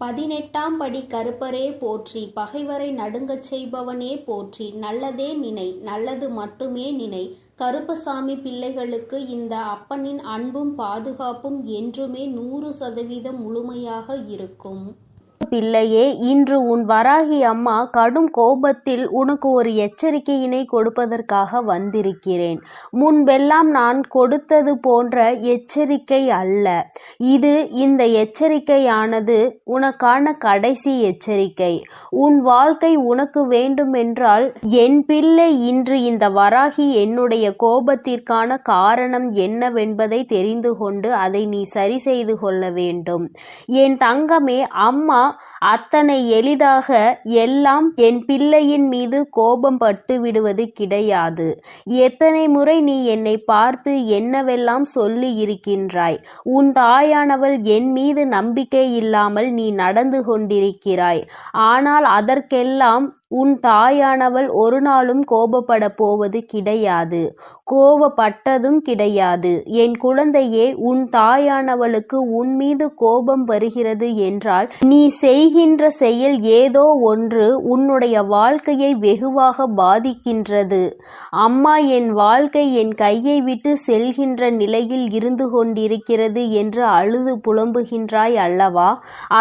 18ஆம் படி கருப்பரே போற்றி, பகைவரை நடுங்கச் செய்பவனே போற்றி, நல்லதே நினை, நல்லது மட்டுமே நினை. கருப்பசாமி பிள்ளைகளுக்கு இந்த அப்பனின் அன்பும் பாதுகாப்பும் என்றுமே 100% முழுமையாக இருக்கும். பிள்ளையே, இன்று உன் வராகி அம்மா கடும் கோபத்தில் உனக்கு ஒரு எச்சரிக்கையினை கொடுப்பதற்காக வந்திருக்கிறேன். முன்பெல்லாம் நான் கொடுத்தது போன்ற எச்சரிக்கை அல்ல இது. இந்த எச்சரிக்கையானது உனக்கான கடைசி எச்சரிக்கை. உன் வாழ்க்கை உனக்கு வேண்டுமென்றால் என் பிள்ளை, இன்று இந்த வராகி என்னுடைய கோபத்திற்கான காரணம் என்னவென்பதை தெரிந்து கொண்டு அதை நீ சரி செய்து கொள்ள வேண்டும். என் தங்கமே, அம்மா அத்தனை எளிதாக எல்லாம் என் பிள்ளையின் மீது கோபம் பட்டு விடுவது கிடையாது. எத்தனை முறை நீ என்னை பார்த்து என்னவெல்லாம் சொல்லி இருக்கின்றாய். உன் தாயானவள் என் மீது நம்பிக்கை இல்லாமல் நீ நடந்து கொண்டிருக்கிறாய். ஆனால் அதற்கெல்லாம் உன் தாயானவள் ஒரு நாளும் கோபப்பட போவது கிடையாது, கோபப்பட்டதும் கிடையாது. என் குழந்தையே, உன் தாயானவளுக்கு உன் மீது கோபம் வருகிறது என்றால் நீ செய்கின்ற செயல் ஏதோ ஒன்று உன்னுடைய வாழ்க்கையை வெகுவாக பாதிக்கின்றது. அம்மா, என் வாழ்க்கை என் கையை விட்டு செல்கின்ற நிலையில் இருந்து கொண்டிருக்கிறது என்று அழுது புலம்புகின்றாய் அல்லவா?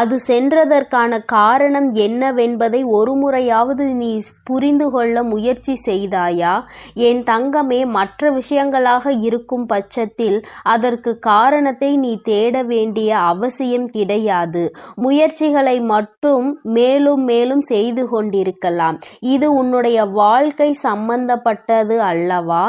அது சென்றதற்கான காரணம் என்னவென்பதை ஒரு முறையாவது நீ புரிந்து கொள்ள முயற்சி செய்தாயா? என் தங்கமே, மற்ற விஷயங்களாக இருக்கும் பட்சத்தில் அதற்கு காரணத்தை நீ தேட வேண்டிய அவசியம் கிடையாது. முயற்சிகளை மட்டும் மேலும் மேலும் செய்து கொண்டிருக்கலாம். இது உன்னுடைய வாழ்க்கை சம்பந்தப்பட்டது அல்லவா?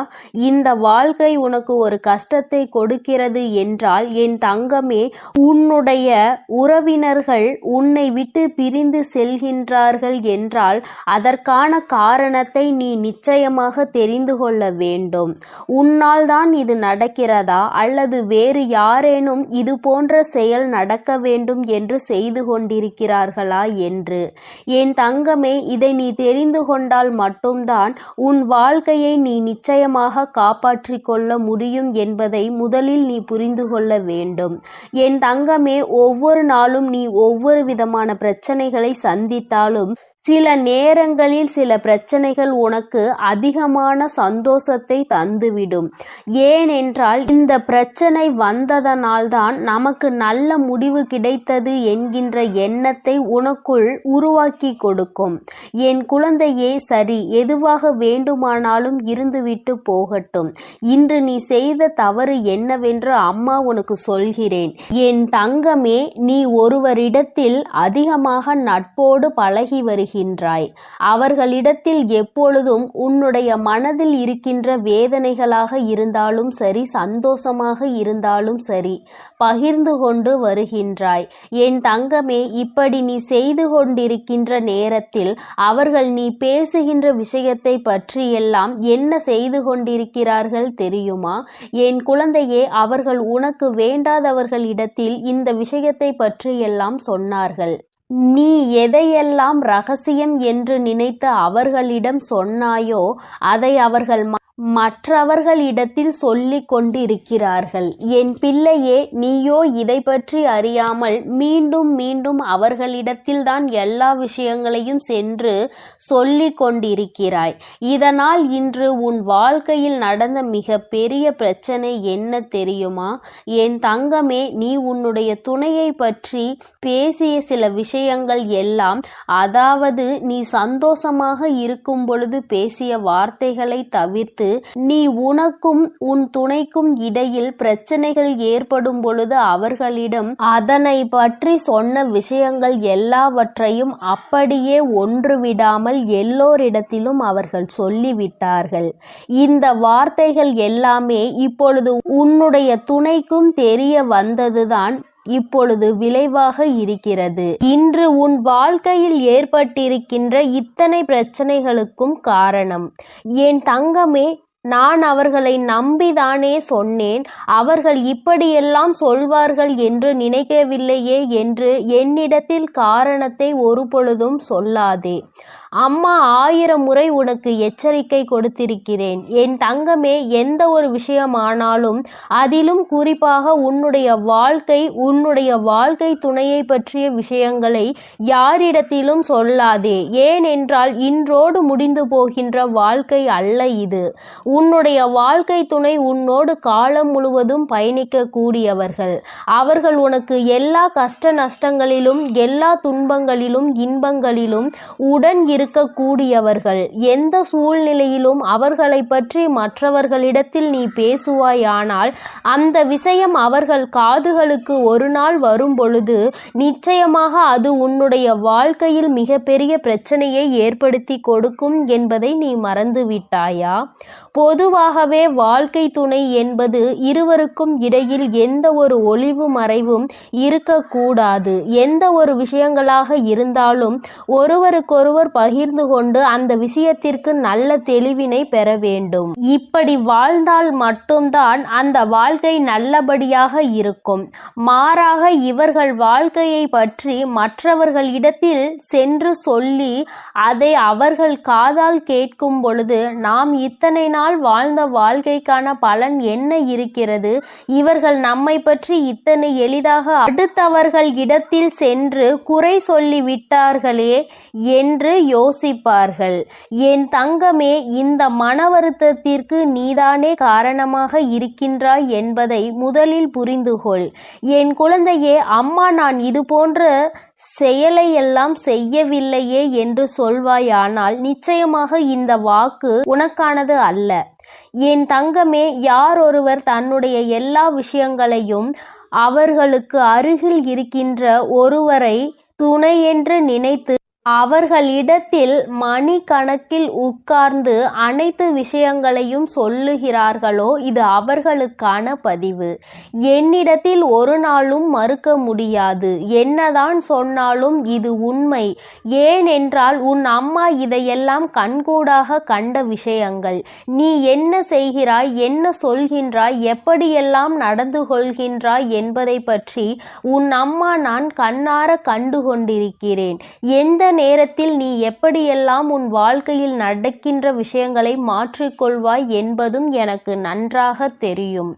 இந்த வாழ்க்கை உனக்கு ஒரு கஷ்டத்தை கொடுக்கிறது என்றால் என் தங்கமே, உன்னுடைய உறவினர்கள் உன்னை விட்டு பிரிந்து செல்கின்றார்கள் என்றால் அதற்கான காரணத்தை நீ நிச்சயமாக தெரிந்து கொள்ள வேண்டும். உன்னால் தான் இது நடக்கிறதா அல்லது வேறு யாரேனும் இது போன்ற செயல் நடக்க வேண்டும் என்று செய்து கொண்டிருக்கிறார்களா என்று. என் தங்கமே, இதை நீ தெரிந்து கொண்டால் மட்டும்தான் உன் வாழ்க்கையை நீ நிச்சயமாக காப்பாற்றிக் கொள்ள முடியும் என்பதை முதலில் நீ புரிந்து கொள்ள வேண்டும். என் தங்கமே, ஒவ்வொரு நாளும் நீ ஒவ்வொரு விதமான பிரச்சனைகளை சந்தித்தாலும் சில நேரங்களில் சில பிரச்சனைகள் உனக்கு அதிகமான சந்தோஷத்தை தந்துவிடும். ஏனென்றால் இந்த பிரச்சனை வந்ததனால்தான் நமக்கு நல்ல முடிவு கிடைத்தது என்கின்ற எண்ணத்தை உனக்குள் உருவாக்கி கொடுக்கும். என் குழந்தையே, சரி, எதுவாக வேண்டுமானாலும் இருந்துவிட்டு போகட்டும். இன்று நீ செய்த தவறு என்னவென்று அம்மா உனக்கு சொல்கிறேன். என் தங்கமே, நீ ஒருவரிடத்தில் அதிகமாக நட்போடு பழகி வருகிறாய். அவர்களிடத்தில் எப்பொழுதும் உன்னுடைய மனதில் இருக்கின்ற வேதனைகளாக இருந்தாலும் சரி, சந்தோஷமாக இருந்தாலும் சரி, பகிர்ந்து கொண்டு வருகின்றாய். என் தங்கமே, இப்படி நீ செய்து கொண்டிருக்கின்ற நேரத்தில் அவர்கள் நீ பேசுகின்ற விஷயத்தை பற்றியெல்லாம் என்ன செய்து கொண்டிருக்கிறார்கள் தெரியுமா? என் குழந்தையே, அவர்கள் உனக்கு வேண்டாதவர்களிடத்தில் இந்த விஷயத்தை பற்றியெல்லாம் சொன்னார்கள். நீ எதையெல்லாம் ரகசியம் என்று நினைத்து அவர்களிடம் சொன்னாயோ அதை அவர்கள் மற்றவர்களிடத்தில் சொல்லிக் கொண்டிருக்கிறார்கள். என் பிள்ளையே, நீயோ இதை பற்றி அறியாமல் மீண்டும் மீண்டும் அவர்களிடத்தில் தான் எல்லா விஷயங்களையும் சென்று சொல்லிக் கொண்டிருக்கிறாய். இதனால் இன்று உன் வாழ்க்கையில் நடந்த மிக பெரிய பிரச்சனை என்ன தெரியுமா? என் தங்கமே, நீ உன்னுடைய துணையை பற்றி பேசிய சில விஷயங்கள் எல்லாம், அதாவது நீ சந்தோஷமாக இருக்கும் பொழுது பேசிய வார்த்தைகளை தவிர்த்து நீ உனக்கும் உன் துணைக்கும் இடையில் பிரச்சனைகள் ஏற்படும் பொழுது அவர்களிடம் அதனை பற்றி சொன்ன விஷயங்கள் எல்லாவற்றையும் அப்படியே ஒன்று விடாமல் எல்லோரிடத்திலும் அவர்கள் சொல்லிவிட்டார்கள். இந்த வார்த்தைகள் எல்லாமே இப்பொழுது உன்னுடைய துணைக்கும் தெரிய வந்ததுதான் இப்பொழுது விளைவாக இருக்கிறது. இன்று உன் வாழ்க்கையில் ஏற்பட்டிருக்கின்ற இத்தனை பிரச்சனைகளுக்கும் காரணம் என் தங்கமே, நான் அவர்களை நம்பிதானே சொன்னேன். அவர்கள் இப்படியெல்லாம் சொல்வார்கள் என்று நினைக்கவில்லையே என்று என்னிடத்தில் காரணத்தை ஒரு பொழுதும் சொல்லாதே. அம்மா 1000 முறை உனக்கு எச்சரிக்கை கொடுத்திருக்கிறேன். என் தங்கமே, எந்த ஒரு விஷயமானாலும் அதிலும் குறிப்பாக உன்னுடைய வாழ்க்கை துணையை பற்றிய விஷயங்களை யாரிடத்திலும் சொல்லாதே. ஏனென்றால் இன்றோடு முடிந்து போகின்ற வாழ்க்கை அல்ல இது. உன்னுடைய வாழ்க்கை துணை உன்னோடு காலம் முழுவதும் பயணிக்க கூடியவர்கள். அவர்கள் உனக்கு எல்லா கஷ்ட நஷ்டங்களிலும் எல்லா துன்பங்களிலும் இன்பங்களிலும் உடன் இருக்கக்கூடியவர்கள். எந்த சூழ்நிலையிலும் அவர்களை பற்றி மற்றவர்களிடத்தில் நீ பேசுவாயானால் அந்த விஷயம் அவர்கள் காதுகளுக்கு ஒரு நாள் வரும் பொழுது நிச்சயமாக அது உன்னுடைய வாழ்க்கையில் மிகப்பெரிய பிரச்சனையை ஏற்படுத்தி கொடுக்கும் என்பதை நீ மறந்து விட்டாயா? பொதுவாகவே வாழ்க்கை துணை என்பது இருவருக்கும் இடையில் எந்த ஒரு ஒளிவு மறைவும் இருக்கக்கூடாது. எந்த ஒரு விஷயங்களாக இருந்தாலும் ஒருவருக்கொருவர் பகிர்ந்து கொண்டு அந்த விஷயத்திற்கு நல்ல தெளிவினை பெற வேண்டும். இப்படி வாழ்ந்தால் மட்டும்தான் அந்த வாழ்க்கை நல்லபடியாக இருக்கும். மாறாக இவர்கள் வாழ்க்கையை பற்றி மற்றவர்களிடத்தில் சென்று சொல்லி அதை அவர்கள் காதால் கேட்கும் பொழுது நாம் இத்தனை நாள் வாழ்ந்த வாழ்க்கைக்கான பலன் என்ன இருக்கிறது? இவர்கள் நம்மை பற்றி இத்தனை எளிதாக அடுத்தவர்கள் இடத்தில் சென்று குறை சொல்லி விட்டார்களே என்று யோசிப்பார்கள். என் தங்கமே, இந்த மன வருத்தத்திற்கு நீதானே காரணமாக இருக்கின்றாய் என்பதை முதலில் புரிந்து கொள். என் குழந்தையே, அம்மா நான் இது போன்ற செயலை எல்லாம் செய்யவில்லையே என்று சொல்வாயானால் நிச்சயமாக இந்த வாக்கு உனக்கானது அல்ல. என் தங்கமே, யார் ஒருவர் தன்னுடைய எல்லா விஷயங்களையும் அவர்களுக்கு அருகில் இருக்கின்ற ஒருவரை துணையென்று நினைத்து அவர்களிடத்தில் மணிக்கணக்கில் உட்கார்ந்து அனைத்து விஷயங்களையும் சொல்லுகிறார்களோ இது அவர்களுக்கான பதிவு. என்னிடத்தில் ஒரு நாளும் மறுக்க முடியாது. என்னதான் சொன்னாலும் இது உண்மை. ஏனென்றால் உன் அம்மா இதையெல்லாம் கண்கூடாக கண்ட விஷயங்கள். நீ என்ன செய்கிறாய், என்ன சொல்கின்றாய், எப்படியெல்லாம் நடந்து கொள்கின்றாய் என்பதை பற்றி உன் அம்மா நான் கண்ணார கண்டு கொண்டிருக்கிறேன். எந்த நேரத்தில் நீ எப்படியெல்லாம் உன் வாழ்க்கையில் நடக்கின்ற விஷயங்களை மாற்றிக்கொள்வாய் என்பதும் எனக்கு நன்றாக தெரியும்.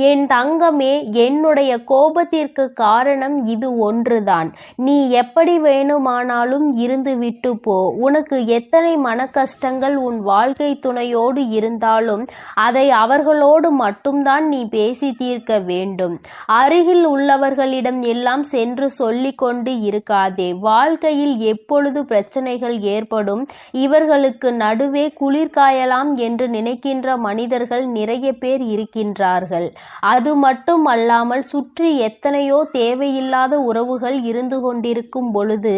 என் தங்கமே, என்னுடைய கோபத்திற்கு காரணம் இது ஒன்றுதான். நீ எப்படி வேணுமானாலும் இருந்து விட்டு போ. உனக்கு எத்தனை மன கஷ்டங்கள் உன் வாழ்க்கை துணையோடு இருந்தாலும் அதை அவர்களோடு மட்டும்தான் நீ பேசி தீர்க்க வேண்டும். அருகில் உள்ளவர்களிடம் எல்லாம் சென்று சொல்லிக் கொண்டு இருக்காதே. வாழ்க்கையில் எப்பொழுது பிரச்சனைகள் ஏற்படும், இவர்களுக்கு நடுவே குளிர் காயலாம் என்று நினைக்கின்ற மனிதர்கள் நிறைய பேர் இருக்கின்றார்கள். அது மட்டும் அல்லாமல் சுற்றி எத்தனையோ தேவையில்லாத உறவுகள் இருந்து கொண்டிருக்கும் பொழுது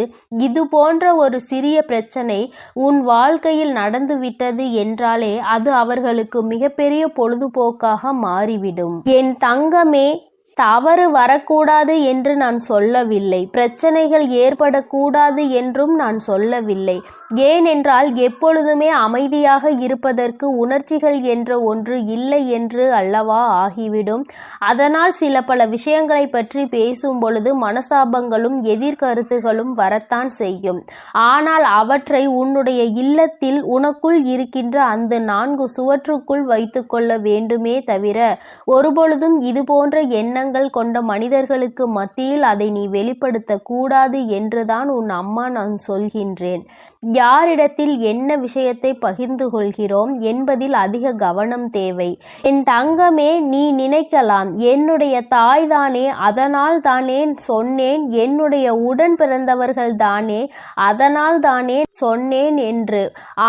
இது போன்ற ஒரு சிறிய பிரச்சனை உன் வாழ்க்கையில் நடந்துவிட்டது என்றாலே அது அவர்களுக்கு மிகப்பெரிய பொழுதுபோக்காக மாறிவிடும். என் தங்கமே, தவறு வரக்கூடாது என்று நான் சொல்லவில்லை. பிரச்சனைகள் ஏற்படக்கூடாது என்றும் நான் சொல்லவில்லை. ஏனென்றால் எப்பொழுதுமே அமைதியாக இருப்பதற்கு உணர்ச்சிகள் என்ற ஒன்று இல்லை என்று அல்லவா ஆகிவிடும். அதனால் பல விஷயங்களை பற்றி பேசும் பொழுது மனசாபங்களும் எதிர்கருத்துகளும் வரத்தான் செய்யும். ஆனால் அவற்றை உன்னுடைய இல்லத்தில் உனக்குள் இருக்கின்ற அந்த 4 சுவற்றுக்குள் வைத்து கொள்ள வேண்டுமே தவிர ஒருபொழுதும் இது போன்ற எண்ணங்கள் கொண்ட மனிதர்களுக்கு மத்தியில் அதை நீ வெளிப்படுத்த கூடாது என்றுதான் உன் அம்மா நான் சொல்கின்றேன். யாரிடத்தில் என்ன விஷயத்தை பகிர்ந்து கொள்கிறோம் என்பதில் அதிக கவனம் தேவை. என் தங்கமே, நீ நினைக்கலாம் என்னுடைய தாய் தானே, அதனால் தானே சொன்னேன், என்னுடைய உடன் பிறந்தவர்கள் தானே, அதனால் தானே சொன்னேன் என்று.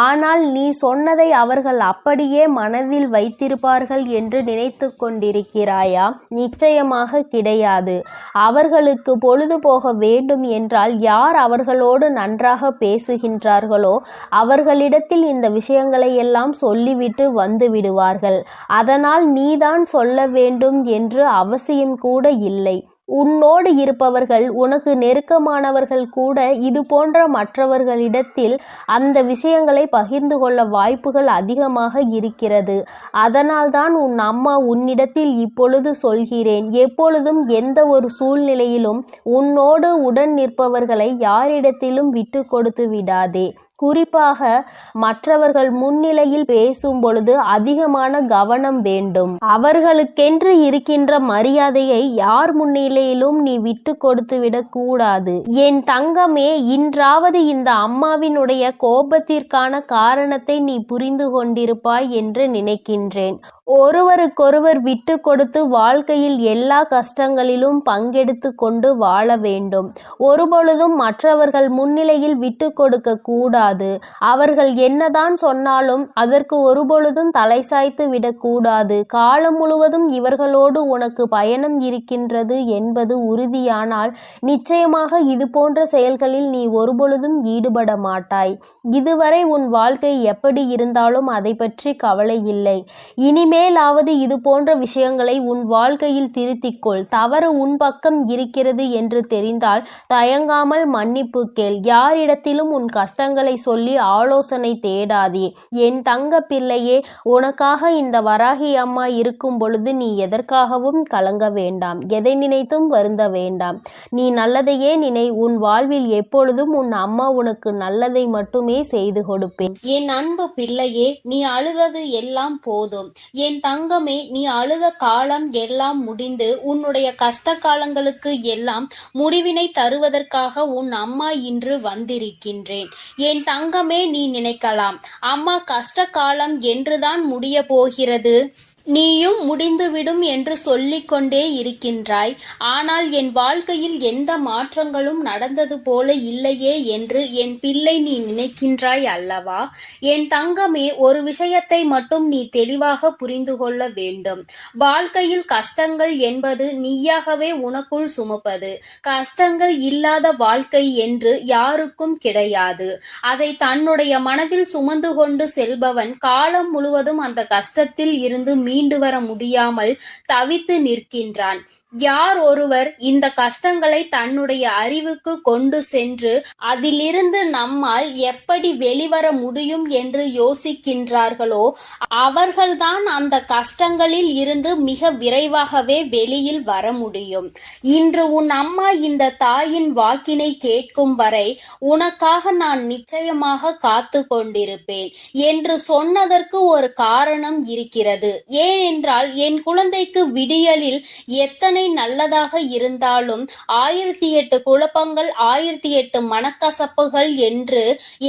ஆனால் நீ சொன்னதை அவர்கள் அப்படியே மனதில் வைத்திருப்பார்கள் என்று நினைத்து கொண்டிருக்கிறாயா? நிச்சயமாக கிடையாது. அவர்களுக்கு பொழுது போக வேண்டும் என்றால் யார் அவர்களோடு நன்றாக பேசுகின்றார்களோ அவர்களிடத்தில் இந்த விஷயங்களை எல்லாம் சொல்லிவிட்டு வந்து விடுவார்கள். அதனால் நீதான் சொல்ல வேண்டும் என்று அவசியம் கூட இல்லை. உன்னோடு இருப்பவர்கள், உனக்கு நெருக்கமானவர்கள் கூட இது போன்ற மற்றவர்களிடத்தில் அந்த விஷயங்களை பகிர்ந்து கொள்ள வாய்ப்புகள் அதிகமாக இருக்கிறது. அதனால்தான் உன் அம்மா உன்னிடத்தில் இப்பொழுது சொல்கிறேன், எப்பொழுதும் எந்த ஒரு சூழ்நிலையிலும் உன்னோடு உடன் நிற்பவர்களை யாரிடத்திலும் விட்டு கொடுத்து விடாதே. குறிப்பாக மற்றவர்கள் முன்னிலையில் பேசும் பொழுது அதிகமான கவனம் வேண்டும். அவர்களுக்கென்று இருக்கின்ற மரியாதையை யார் முன்னிலையிலும் நீ விட்டு கொடுத்து விடக் கூடாது. என் தங்கமே, இன்றாவது இந்த அம்மாவினுடைய கோபத்திற்கான காரணத்தை நீ புரிந்து கொண்டிருப்பாய் என்று நினைக்கின்றேன். ஒருவருக்கொருவர் விட்டு கொடுத்து வாழ்க்கையில் எல்லா கஷ்டங்களிலும் பங்கெடுத்து கொண்டு வாழ வேண்டும். ஒருபொழுதும் மற்றவர்கள் முன்னிலையில் விட்டு கொடுக்க கூடாது. அவர்கள் என்னதான் சொன்னாலும் அதற்கு ஒருபொழுதும் தலை சாய்த்து விடக்கூடாது. காலம் முழுவதும் இவர்களோடு உனக்கு பயணம் இருக்கின்றது என்பது உறுதியானால் நிச்சயமாக இது போன்ற செயல்களில் நீ ஒருபொழுதும் ஈடுபட மாட்டாய். இதுவரை உன் வாழ்க்கை எப்படி இருந்தாலும் அதை பற்றி கவலை இல்லை. இனிமேலாவது இது போன்ற விஷயங்களை உன் வாழ்க்கையில் திருத்திக்கொள். தவறு உன் பக்கம் இருக்கிறது என்று தெரிந்தால் தயங்காமல் மன்னிப்பு கேள். யாரிடத்திலும் உன் கஷ்டங்களை சொல்லி ஆலோசனை தேடாதே. என் தங்க பிள்ளையே, உனக்காக இந்த வராகி அம்மா இருக்கும் பொழுது நீ எதற்காகவும் கலங்க வேண்டாம். எதை நினைத்தும் வருந்த வேண்டாம். நீ நல்லதையே நினை. உன் வாழ்வில் எப்பொழுதும் உன் அம்மா உனக்கு நல்லதை மட்டுமே செய்து கொடுப்பேன். என் அன்பு பிள்ளையே, நீ அழுதது எல்லாம் போதும். என் தங்கமே, நீ அழுத காலம் எல்லாம் முடிந்து உன்னுடைய கஷ்ட காலங்களுக்கு எல்லாம் முடிவினை தருவதற்காக உன் அம்மா இன்று வந்திருக்கின்றேன். என் தங்கமே, நீ நினைக்கலாம், அம்மா கஷ்ட காலம் என்றுதான் முடிய போகிறது, நீயும் முடிந்துவிடும் என்று சொல்லிக்கொண்டே இருக்கின்றாய். ஆனால் என் வாழ்க்கையில் எந்த மாற்றங்களும் நடந்தது போல இல்லையே என்று என் பிள்ளை நீ நினைக்கின்றாய் அல்லவா? என் தங்கமே, ஒரு விஷயத்தை மட்டும் நீ தெளிவாக புரிந்து கொள்ள வேண்டும். வாழ்க்கையில் கஷ்டங்கள் என்பது நீயாகவே உனக்குள் சுமப்பது. கஷ்டங்கள் இல்லாத வாழ்க்கை என்று யாருக்கும் கிடையாது. அதை தன்னுடைய மனதில் சுமந்து கொண்டு செல்பவன் காலம் முழுவதும் அந்த கஷ்டத்தில் இருந்து மீண்டு வர முடியாமல் தவித்து நிற்கின்றான். யார் ஒருவர் இந்த கஷ்டங்களை தன்னுடைய அறிவுக்கு கொண்டு சென்று அதிலிருந்து நம்மால் எப்படி வெளிவர முடியும் என்று யோசிக்கின்றார்களோ அவர்கள்தான் அந்த கஷ்டங்களில் இருந்து மிக விரைவாகவே வெளியில் வர முடியும். இன்று உன் அம்மா இந்த தாயின் வாக்கினை கேட்கும் வரை உனக்காக நான் நிச்சயமாக காத்து கொண்டிருப்பேன் என்று சொன்னதற்கு ஒரு காரணம் இருக்கிறது. ஏனென்றால் என் குழந்தைக்கு விடியலில் எத்தனை நல்லதாக இருந்தாலும் 1008 குழப்பங்கள் 1008 மனக்கசப்புகள் என்று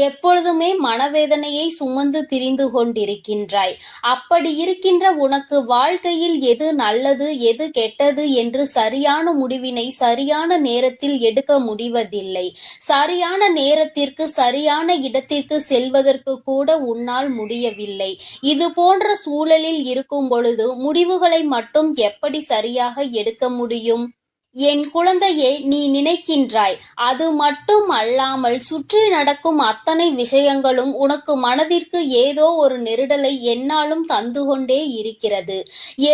எப்பொழுதுமே மனவேதனையை சுமந்து திரிந்து கொண்டிருக்கின்றாய். அப்படி இருக்கின்ற உனக்கு வாழ்க்கையில் எது நல்லது எது கெட்டது என்று சரியான முடிவினை சரியான நேரத்தில் எடுக்க முடிவதில்லை. சரியான நேரத்திற்கு சரியான இடத்திற்கு செல்வதற்கு கூட உன்னால் முடியவில்லை. இது போன்ற சூழலில் இருக்கும் பொழுது முடிவுகளை மட்டும் எப்படி சரியாக எடுக்க முடியும்? என் குழந்தையே, நீ நினைக்கின்றாய், அது மட்டும் அல்லாமல் சுற்றி நடக்கும் அத்தனை விஷயங்களும் உனக்கு மனதிற்கு ஏதோ ஒரு நெருடலை என்னாலும் தந்து கொண்டே இருக்கிறது.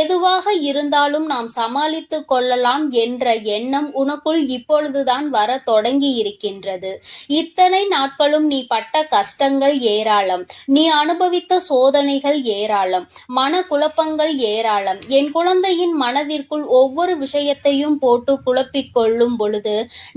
எதுவாக இருந்தாலும் நாம் சமாளித்து கொள்ளலாம் என்ற எண்ணம் உனக்குள் இப்பொழுதுதான் வர தொடங்கி இருக்கின்றது. இத்தனை நாட்களும் நீ பட்ட கஷ்டங்கள் ஏராளம், நீ அனுபவித்த சோதனைகள் ஏராளம், மன குழப்பங்கள் ஏராளம். என் குழந்தையின் மனதிற்குள் ஒவ்வொரு விஷயத்தையும் போட்டு குழப்பிக் கொள்ளும் பொழுது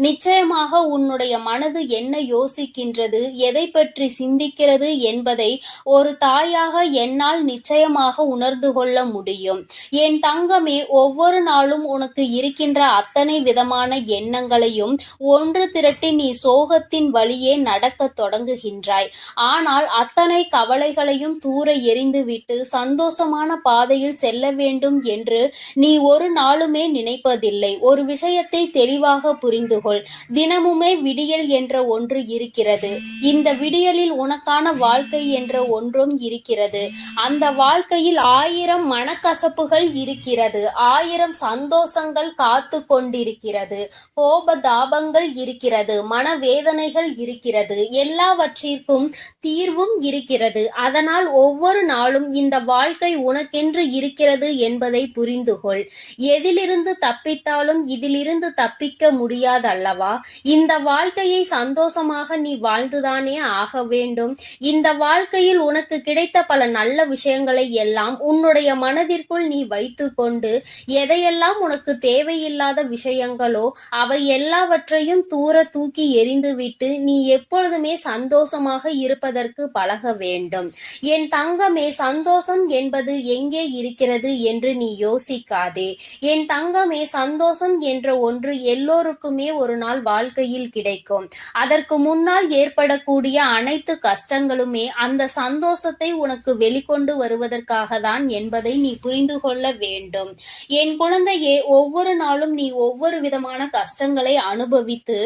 நிச்சயமாக உன்னுடைய மனது என்ன யோசிக்கின்றது, எதை பற்றி சிந்திக்கிறது என்பதை ஒரு தாயாக என்னால் நிச்சயமாக உணர்ந்து கொள்ள முடியும். என் தங்கமே, ஒவ்வொரு நாளும் உனக்கு இருக்கின்ற அத்தனை விதமான எண்ணங்களையும் ஒன்று திரட்டி நீ சோகத்தின் வழியே நடக்க தொடங்குகின்றாய். ஆனால் அத்தனை கவலைகளையும் தூர எறிந்துவிட்டு சந்தோஷமான பாதையில் செல்ல வேண்டும் என்று நீ ஒரு நாளுமே நினைப்பதில்லை. ஒரு விஷயத்தை தெளிவாக புரிந்துகொள். தினமுமே விடியல் என்ற ஒன்று இருக்கிறது. இந்த விடியலில் உனக்கான வாழ்க்கை என்ற ஒன்றும் இருக்கிறது. அந்த வாழ்க்கையில் 1000 மனக்கசப்புகள் இருக்கிறது, 1000 சந்தோஷங்கள் காத்து கொண்டிருக்கிறது, கோபதாபங்கள் இருக்கிறது, மனவேதனைகள் இருக்கிறது, எல்லாவற்றிற்கும் தீர்வும் இருக்கிறது. அதனால் ஒவ்வொரு நாளும் இந்த வாழ்க்கை உனக்கென்று இருக்கிறது என்பதை புரிந்துகொள். எதிலிருந்து தப்பித்தாலும் இதிலிருந்து தப்பிக்க முடியாதல்லவா? இந்த வாழ்க்கையை சந்தோஷமாக நீ வாழ்ந்துதானே ஆக வேண்டும். இந்த வாழ்க்கையில் உனக்கு கிடைத்த பல நல்ல விஷயங்களை எல்லாம் உன்னுடைய மனதிற்குள் நீ வைத்துக்கொண்டு எதையெல்லாம் உனக்கு தேவையில்லாத விஷயங்களோ அவை எல்லாவற்றையும் தூர தூக்கி எறிந்துவிட்டு நீ எப்பொழுதுமே சந்தோஷமாக இருப்பதற்கு பழக வேண்டும். என் தங்கமே, சந்தோஷம் என்பது எங்கே இருக்கிறது என்று நீ யோசிக்காதே. என் தங்கமே, சந்தோஷம் என்ற ஒன்று எல்லோருக்குமே ஒரு நாள் வாழ்க்கையில் கிடைக்கும். அதற்கு முன்னால் ஏற்படக்கூடிய அனைத்து கஷ்டங்களுமே அந்த சந்தோஷத்தை உனக்கு வெளிக்கொண்டு வருவதற்காக தான் என்பதை நீ புரிந்து கொள்ள வேண்டும். என் குழந்தையே, ஒவ்வொரு நாளும் நீ ஒவ்வொரு விதமான கஷ்டங்களை அனுபவித்து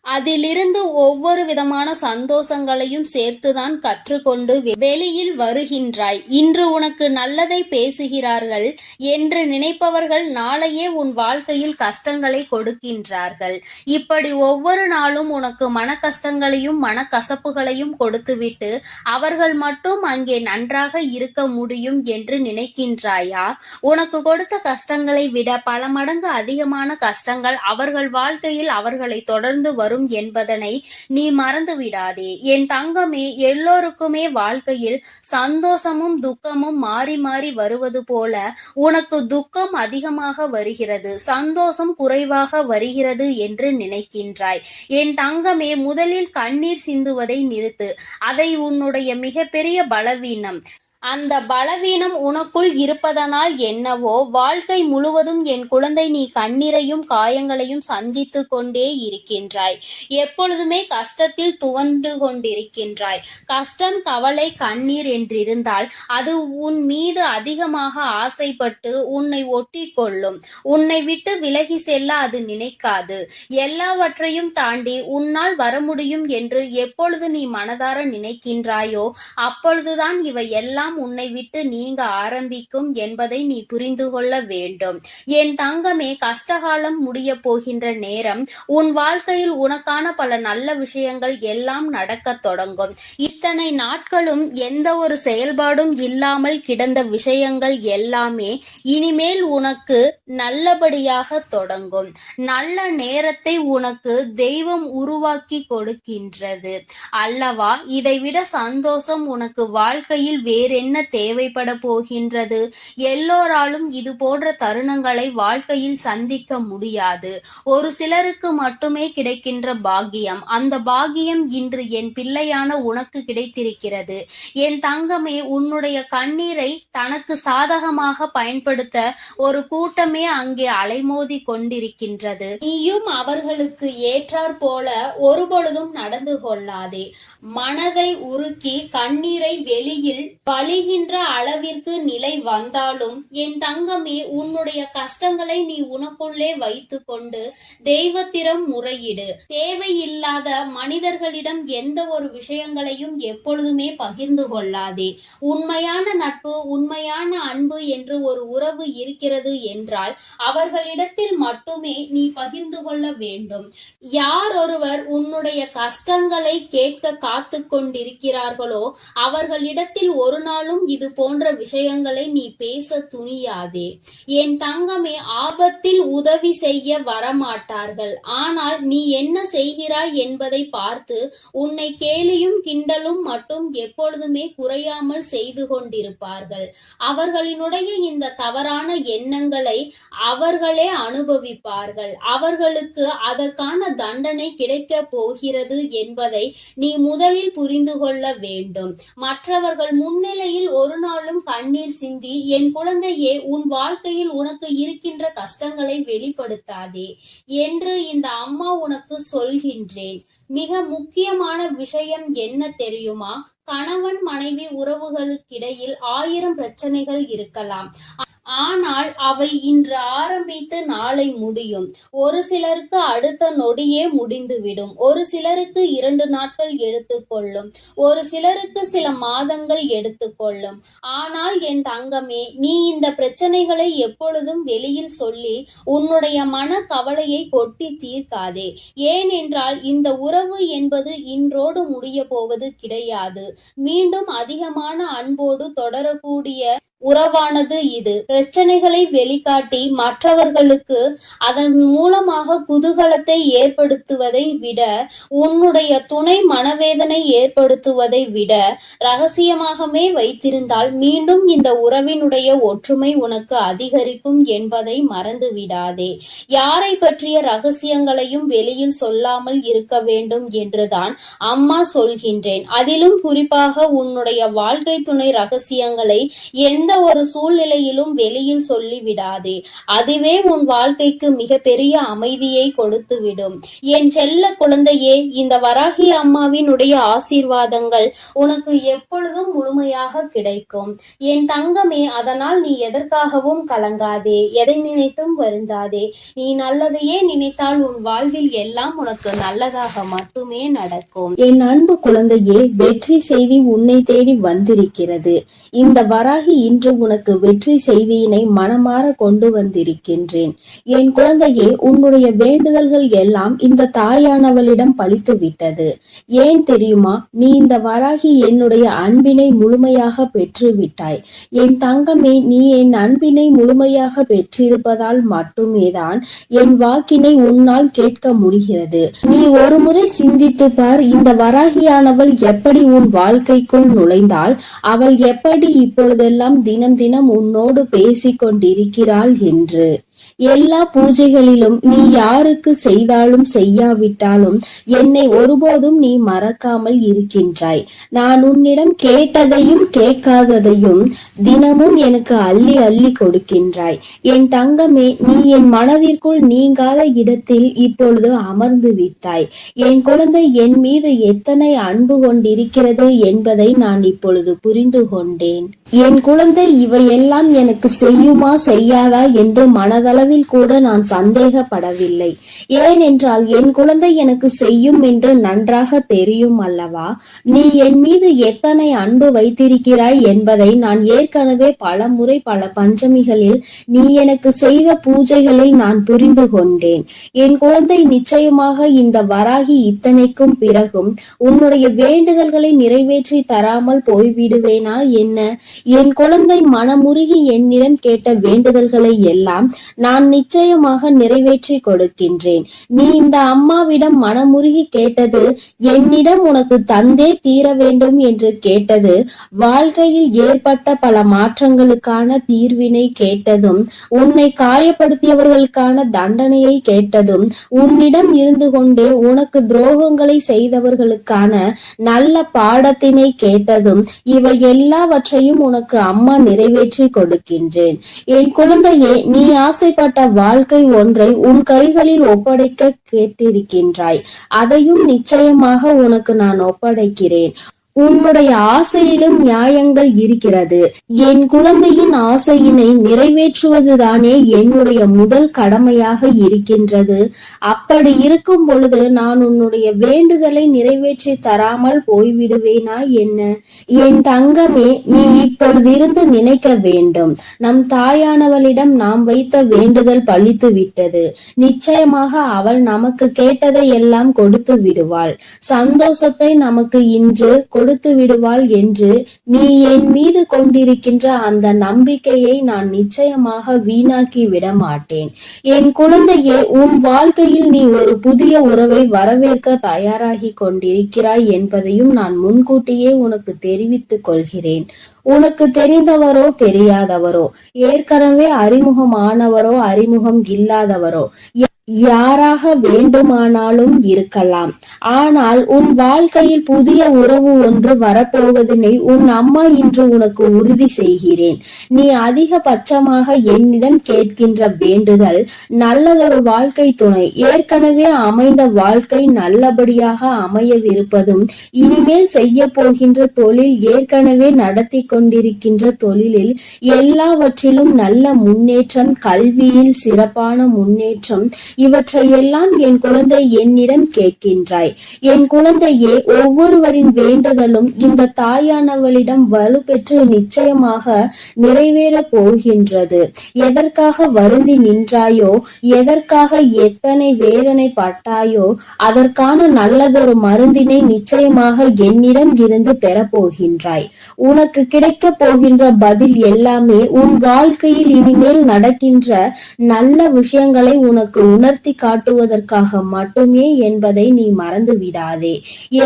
அதிலிருந்து ஒவ்வொரு விதமான சந்தோஷங்களையும் சேர்த்துதான் கற்றுக்கொண்டு வெளியில் வருகின்றாய். இன்று உனக்கு நல்லதை பேசுகிறார்கள் என்று நினைப்பவர்கள் நாளையே உன் வாழ்க்கையில் கஷ்டங்களை கொடுக்கின்றார்கள். இப்படி ஒவ்வொரு நாளும் உனக்கு மன கஷ்டங்களையும் மனக்கசப்புகளையும் கொடுத்துவிட்டு அவர்கள் மட்டும் அங்கே நன்றாக இருக்க முடியும் என்று நினைக்கின்றாயா? உனக்கு கொடுத்த கஷ்டங்களை விட பல மடங்கு அதிகமான கஷ்டங்கள் அவர்கள் வாழ்க்கையில் அவர்களை தொடர்ந்து வரும் என்பதனை நீ மறந்து விடாதே. என் தங்கமே, எல்லோருக்குமே வாழ்க்கையில் சந்தோஷமும் துக்கமும் மாறி மாறி வருவது போல உனக்கு துக்கம் அதிகமாக வருகிறது, சந்தோஷம் குறைவாக வருகிறது என்று நினைக்கின்றாய். என் தங்கமே, முதலில் கண்ணீர் சிந்துவதை நிறுத்து. அதை உன்னுடைய மிகப்பெரிய பலவீனம். அந்த பலவீனம் உனக்குள் இருப்பதனால் என்னவோ வாழ்க்கை முழுவதும் என் குழந்தை நீ கண்ணீரையும் காயங்களையும் சந்தித்து கொண்டே இருக்கின்றாய். எப்பொழுதுமே கஷ்டத்தில் துவண்டு கொண்டிருக்கின்றாய். கஷ்டம், கவலை, கண்ணீர் என்றிருந்தால் அது உன் மீது அதிகமாக ஆசைப்பட்டு உன்னை ஒட்டி கொள்ளும். உன்னை விட்டு விலகி செல்ல அது நினைக்காது. எல்லாவற்றையும் தாண்டி உன்னால் வர முடியும் என்று எப்பொழுது நீ மனதார நினைக்கின்றாயோ அப்பொழுதுதான் இவை எல்லாம் உன்னை விட்டு நீங்க ஆரம்பிக்கும் என்பதை நீ புரிந்து கொள்ள வேண்டும். என் தங்கமே, கஷ்டகாலம் முடிய போகின்ற நேரம். உன் வாழ்க்கையில் உனக்கான பல நல்ல விஷயங்கள் எல்லாம் நடக்க தொடங்கும். இத்தனை நாட்களும் எந்த ஒரு செயல்பாடும் இல்லாமல் கிடந்த விஷயங்கள் எல்லாமே இனிமேல் உனக்கு நல்லபடியாக தொடங்கும். நல்ல நேரத்தை உனக்கு தெய்வம் உருவாக்கி கொடுக்கின்றது அல்லவா? இதைவிட சந்தோஷம் உனக்கு வாழ்க்கையில் வேறென்ன தேவைப்பட போகின்றது? எல்லோராலும் இது போன்ற தருணங்களை வாழ்க்கையில் சந்திக்க முடியாது. ஒரு சிலருக்கு மட்டுமே கிடைக்கின்ற பாக்கியம். அந்த பாக்கியம் இன்று என் பிள்ளையான உனக்கு கிடைத்திருக்கிறது. என் தங்கமே, உன்னுடைய கண்ணீரை தனக்கு சாதகமாக பயன்படுத்த ஒரு கூட்டமே அங்கே அலைமோதி கொண்டிருக்கின்றது. நீயும் அவர்களுக்கு ஏற்றாற் போல ஒருபொழுதும் நடந்து கொள்ளாதே. மனதை உருக்கி கண்ணீரை வெளியில் வழிகின்ற அளவிற்கு நிலை வந்தாலும் என் தங்கமே, உன்னுடைய கஷ்டங்களை நீ உனக்குள்ளே வைத்து கொண்டு தெய்வத்திடம் முறையிடு. தேவையில்லாத மனிதர்களிடம் எந்த ஒரு விஷயங்களையும் எப்பொழுதுமே பகிர்ந்து கொள்ளாதே. உண்மையான நட்பு, உண்மையான அன்பு என்று ஒரு உறவு இருக்கிறது என்றால் அவர்களிடத்தில் மட்டுமே நீ பகிர்ந்து கொள்ள வேண்டும். யார் ஒருவர் உன்னுடைய கஷ்டங்களை கேட்க காத்து கொண்டிருக்கிறார்களோ அவர்களிடத்தில் ஒரு நாளும் இது போன்ற விஷயங்களை நீ பேச துணியாதே. என் தங்கமே, ஆபத்தில் உதவி செய்ய வரமாட்டார்கள். ஆனால் நீ என்ன செய்கிறாய் என்பதை பார்த்து உன்னை கேலியும் கிண்டலும் மட்டும் எப்பொழுதுமே குறையாமல் செய்து கொண்டிருப்பார்கள். அவர்களினுடைய இந்த தவறான எண்ணங்களை அவர்களே அனுபவிப்பார்கள். அவர்களுக்கு அதற்கான தண்டனை கிடைக்க போகிறது என்பதை நீ முதலில் புரிந்து கொள்ள வேண்டும். மற்றவர்கள் முன்னிலையில் ஒரு நாளும் கண்ணீர் சிந்தி என் குழந்தையே, உன் வாழ்க்கையில் உனக்கு இருக்கின்ற கஷ்டங்களை வெளிப்படுத்தாதே என்று இந்த அம்மா உனக்கு சொல்கின்றேன். மிக முக்கியமான விஷயம் என்ன தெரியுமா? கணவன் மனைவி உறவுகளுக்கிடையில் 1000 பிரச்சனைகள் இருக்கலாம். ஆனால் அவை இன்று ஆரம்பித்து நாளை முடியும். ஒரு சிலருக்கு அடுத்த நொடியே முடிந்துவிடும். ஒரு சிலருக்கு 2 நாட்கள் எடுத்துக்கொள்ளும். ஒரு சிலருக்கு சில மாதங்கள் எடுத்துக்கொள்ளும். ஆனால் என் தங்கமே, நீ இந்த பிரச்சனைகளை எப்பொழுதும் வெளியில் சொல்லி உன்னுடைய மன கவலையை கொட்டி தீர்க்காதே. ஏனென்றால் இந்த உறவு என்பது இன்றோடு முடிய போவது கிடையாது. மீண்டும் அதிகமான அன்போடு தொடரக்கூடிய உறவானது இது. பிரச்சனைகளை வெளிக்காட்டி மற்றவர்களுக்கு அதன் மூலமாக குதூகலத்தை ஏற்படுத்துவதை விட, உன்னுடைய துணை மனவேதனை ஏற்படுத்துவதை விட ரகசியமாகவே வைத்திருந்தால் மீண்டும் இந்த உறவினுடைய ஒற்றுமை உனக்கு அதிகரிக்கும் என்பதை மறந்து விடாதே. யாரை பற்றிய ரகசியங்களையும் வெளியில் சொல்லாமல் இருக்க வேண்டும் என்றுதான் அம்மா சொல்கின்றேன். அதிலும் குறிப்பாக உன்னுடைய வாழ்க்கை துணை ரகசியங்களை எந்த ஒரு சூழ்நிலையிலும் வெளியில் சொல்லிவிடாதே. அதுவே உன் வாழ்க்கைக்கு மிக பெரிய அமைதியை கொடுத்துவிடும். என் செல்ல குழந்தையே, இந்த வராகி அம்மாவினுடைய ஆசீர்வாதங்கள் உனக்கு எப்பொழுதும் முழுமையாக கிடைக்கும். என் தங்கமே, அதனால் நீ எதற்காகவும் கலங்காதே, எதை நினைத்தும் வருந்தாதே. நீ நல்லதையே நினைத்தால் உன் வாழ்வில் எல்லாம் உனக்கு நல்லதாக மட்டுமே நடக்கும். என் அன்பு குழந்தையே, வெற்றி செய்தி உன்னை தேடி வந்திருக்கிறது. இந்த வராகி இன்று உனக்கு வெற்றி செய்தியினை மனமாற கொண்டு வந்திருக்கின்றேன். என் குழந்தையே, உன்னுடைய வேண்டுதல்கள் எல்லாம் இந்த தாயானவளிடம் பலித்து விட்டது. ஏன் தெரியுமா? நீ இந்த வராகி என்னுடைய அன்பினை முழுமையாக பெற்று விட்டாய். என் தங்கமே, நீ என் அன்பினை முழுமையாக பெற்றிருப்பதால் மட்டுமேதான் என் வாக்கினை உன்னால் கேட்க முடிகிறது. நீ ஒரு முறை சிந்தித்து பார், இந்த வராகியானவள் எப்படி உன் வாழ்க்கைக்குள் நுழைந்தாள், அவள் எப்படி இப்பொழுதெல்லாம் தினம் தினம் உன்னோடு பேசிக் கொண்டிருக்கிறாள் என்று. எல்லா பூஜைகளிலும் நீ யாருக்கு செய்தாலும் செய்யாவிட்டாலும் என்னை ஒருபோதும் நீ மறக்காமல் இருக்கின்றாய். நான் உன்னிடம் கேட்டதையும் கேட்காததையும் தினமும் எனக்கு அள்ளி அள்ளி கொடுக்கின்றாய். என் தங்கமே, நீ என் மனதிற்குள் நீங்காத இடத்தில் இப்பொழுது அமர்ந்து விட்டாய். என் குழந்தை என் மீது எத்தனை அன்பு கொண்டிருக்கிறது என்பதை நான் இப்பொழுது புரிந்து கொண்டேன். என் குழந்தை இவையெல்லாம் எனக்கு செய்யுமா செய்யாதா என்று மனதளவில் கூட நான் சந்தேகப்படவில்லை. ஏனென்றால் என் குழந்தை எனக்கு செய்யும் என்று நன்றாக தெரியும் அல்லவா? நீ என் மீது எத்தனை அன்பு வைத்திருக்கிறாய் என்பதை நான் ஏற்கனவே பல முறை பல பஞ்சமிகளில் நீ எனக்கு செய்த பூஜைகளில் நான் புரிந்து கொண்டேன். என் குழந்தை, நிச்சயமாக இந்த வராகி இத்தனைக்கும் பிறகும் உன்னுடைய வேண்டுதல்களை நிறைவேற்றி தராமல் போய்விடுவேனா என்ன? என் குழந்தை, மனமுருகி என்னிடம் கேட்ட வேண்டுதல்களை எல்லாம் நான் நிச்சயமாக நிறைவேற்றி கொடுக்கின்றேன். நீ இந்த அம்மாவிடம் மனமுருகி கேட்டது, என்னிடம் உனக்கு தந்தே தீர வேண்டும் என்று கேட்டது, வாழ்க்கையில் ஏற்பட்ட பல மாற்றங்களுக்கான தீர்வினை கேட்டதும், உன்னை காயப்படுத்தியவர்களுக்கான தண்டனையை கேட்டதும், உன்னிடம் இருந்து கொண்டே உனக்கு துரோகங்களை செய்தவர்களுக்கான நல்ல பாடத்தினை கேட்டதும், இவை எல்லாவற்றையும் உனக்கு அம்மா நிறைவேற்றி கொடுக்கின்றேன். என் குழந்தையே, நீ ஆசைப்பட்ட வாழ்க்கை ஒன்றை உன் கைகளில் ஒப்படைக்க கேட்டிருக்கின்றாய். அதையும் நிச்சயமாக உனக்கு நான் ஒப்படைக்கிறேன். உன்னுடைய ஆசையிலும் நியாயங்கள் இருக்கிறது. என் குழந்தையின் ஆசையினை நிறைவேற்றுவதுதானே என்னுடைய முதல் கடமையாக இருக்கின்றது. அப்படி இருக்கும் பொழுது நான் உன்னுடைய வேண்டுதலை நிறைவேற்றி தராமல் போய்விடுவேனா என்ன? என் தங்கமே, நீ இப்பொழுதிருந்து நினைக்க வேண்டும், நம் தாயானவளிடம் நாம் வைத்த வேண்டுதல் பலித்து விட்டது. நிச்சயமாக அவள் நமக்கு கேட்டதை எல்லாம் கொடுத்து விடுவாள். சந்தோஷத்தை நமக்கு இன்று கொடுத்து விடுவாள் என்று நீ என் மீது கொண்டிருக்கின்ற அந்த நம்பிக்கையை நான் நிச்சயமாக வீணாக்கி விட மாட்டேன். என் குழந்தையே, உன் வாழ்க்கையில் நீ ஒரு புதிய உறவை வரவேற்க தயாராகி கொண்டிருக்கிறாய் என்பதையும் நான் முன்கூட்டியே உனக்கு தெரிவித்துக் கொள்கிறேன். உனக்கு தெரிந்தவரோ தெரியாதவரோ, ஏற்கனவே அறிமுகமானவரோ அறிமுகம் இல்லாதவரோ, யாராக வேண்டுமானாலும் இருக்கலாம். ஆனால் உன் வாழ்க்கையில் புதிய உறவு ஒன்று வரப்போவதனை உன் அம்மா இன்று உனக்கு உறுதி செய்கிறேன். நீ அதிகபட்சமாக என்னிடம் கேட்கின்ற வேண்டுதல் நல்லதொரு வாழ்க்கை துணை, ஏற்கனவே அமைந்த வாழ்க்கை நல்லபடியாக அமையவிருப்பதும், இனிமேல் செய்ய போகின்ற தொழில், ஏற்கனவே நடத்தி கொண்டிருக்கின்ற தொழிலில் எல்லாவற்றிலும் நல்ல முன்னேற்றம், கல்வியில் சிறப்பான முன்னேற்றம், இவற்றையெல்லாம் என் குழந்தை என்னிடம் கேட்கின்றாய். என் குழந்தையே, ஒவ்வொருவரின் வேண்டுதலும் இந்த தாயானவளிடம் வலுப்பெற்று நிச்சயமாக நிறைவேற போகின்றது. எதற்காக வருந்தி நின்றாயோ, எதற்காக எத்தனை வேதனை பட்டாயோ, அதற்கான நல்லதொரு மருந்தினை நிச்சயமாக என்னிடம் இருந்து பெறப்போகின்றாய். உனக்கு கிடைக்க போகின்ற பதில் எல்லாமே உன் வாழ்க்கையில் இனிமேல் நடக்கின்ற நல்ல விஷயங்களை உனக்கு உணர்த்தி காட்டுவதற்காக மட்டுமே என்பதை நீ மறந்து விடாதே.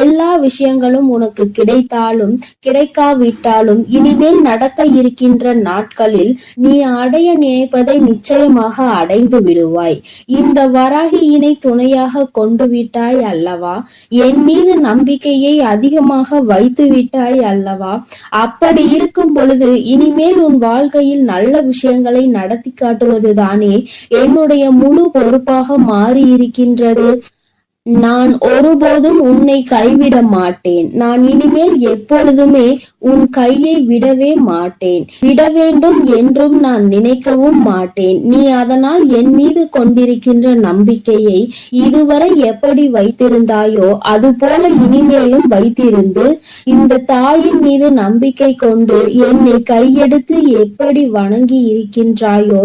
எல்லா விஷயங்களும் உனக்கு கிடைத்தாலும் கிடைக்காவிட்டாலும் இனிமேல் நடக்க இருக்கின்ற நாட்களில் நீ அடைய நினைப்பதை நிச்சயமாக அடைந்து விடுவாய். இந்த வராகியினை துணையாக கொண்டு விட்டாய் அல்லவா? என் மீது நம்பிக்கையை அதிகமாக வைத்து விட்டாய் அல்லவா? அப்படி இருக்கும் பொழுது இனிமேல் உன் வாழ்க்கையில் நல்ல விஷயங்களை நடத்தி காட்டுவதுதானே என்னுடைய முழு பொறுப்பாக மாறி இருக்கின்றது. நான் ஒருபோதும் உன்னை கைவிட மாட்டேன். நான் இனிமேல் எப்பொழுதுமே உன் கையை விடவே மாட்டேன். விட வேண்டும் என்றும் நான் நினைக்கவும் மாட்டேன். நீ அதனால் என் மீது கொண்டிருக்கின்ற நம்பிக்கையை இதுவரை எப்படி வைத்திருந்தாயோ அதுபோல இனிமேலும் வைத்திருந்து இந்த தாயின் மீது நம்பிக்கை கொண்டு என்னை கையெடுத்து எப்படி வணங்கி இருக்கின்றாயோ